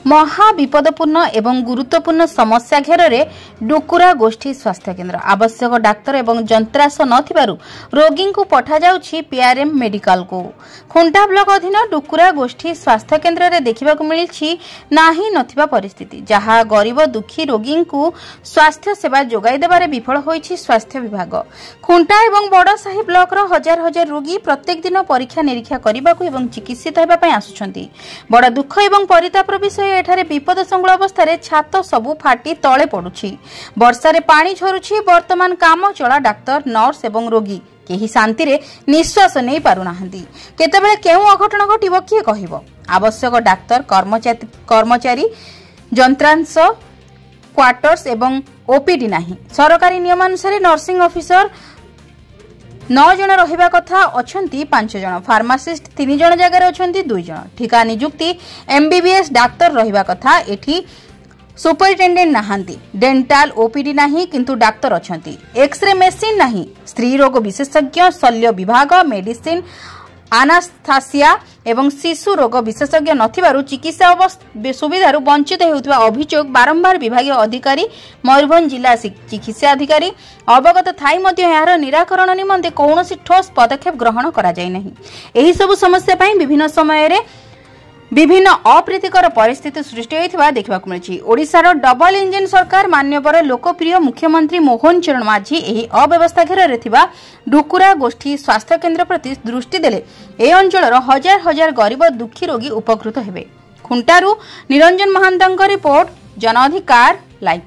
महा विपदपूर्ण एवं गुरुत्वपूर्ण समस्या घेर डुकुरा गोष्ठी स्वास्थ्य केन्द्र आवश्यक डाक्तर एवं जंत्राश नथिबारु रोगी को पठा जाउछि पीआरएम मेडिकल को। खुंटा ब्लॉक अधीन डुकुरा गोष्ठी स्वास्थ्य केन्द्र रे देखिबाकु मिलिछि नाही नथिबा परिस्थिति, जहा गरीब दुखी रोगी को स्वास्थ्य सेवा जोगाई देबारे विफल होइछि स्वास्थ्य विभाग। खुंटा एवं बड़साही ब्लॉक रो हजार हजार रोगी प्रत्येक दिन परीक्षा निरीक्षा करबाकु एवं चिकित्सित हेबा पय आसुछन्ति। बड़ दुख एवं परितापर विषय एठारे विपद संकुल अवस्था छात सबु फाटी तले पड़ुछि। वर्षारे पानी झरुछि। वर्तमान काम चला डाक्तर नर्स एवं रोगी केही शांति रे निश्वास नहीं पारुनाहंती। केतेबेले केउ अघटन घटिबो किए कहिबो। आवश्यक डाक्तर कर्मचारी जंत्रांश क्वार्टर्स एवं ओपीडी नाही। सरकारी नियमानुसार नर्सिंग ऑफिसर 9 जन रहिबा कथा अछंती 5 जन, फार्मासिस्ट 3 जन जगह अछंती 2 जन। ठिका नियुक्ति एमबीबीएस डाक्तर रहिबा कथा, एठी सुपरिटेंडेंट नाहांती। डेंटाल ओपीडी नाही किंतु डाक्तर अछंती। एक्सरे मेसिन नाही। स्त्री रोग विशेषज्ञ, शल्य विभाग, मेडिसिन, आनास्थासिया एवं शिशु रोग विशेषज्ञ नथिबारु चिकित्सा सुविधारु वंचित हेउथबा अभियोग बारंबार विभागीय अधिकारी मयूरभंज जिला चिकित्सा अधिकारी अवगत थाई मध्य यार निराकरण निमंते कौनसी ठोस पदक्षेप ग्रहण करा जाय नहीं। एही सब समस्या पई विभिन्न समय रे विभिन्न अप्रीतिकर परिस्थिति सृष्टि होइथिबा देखिबाकु मिलछि। ओडिशार डबल इंजिन सरकार मान्यवर लोकप्रिय मुख्यमंत्री मोहन चरण माझी एही अव्यवस्था घेर थिबा डुकुरा गोष्ठी स्वास्थ्य केन्द्र प्रति दृष्टि देले ए अंचलर हजार हजार गरीब दुखी रोगी उपकृत हेबे। खुंटारू निरंजन महांतଙ୍କ रिपोर्ट, जन अधिकार लाइव।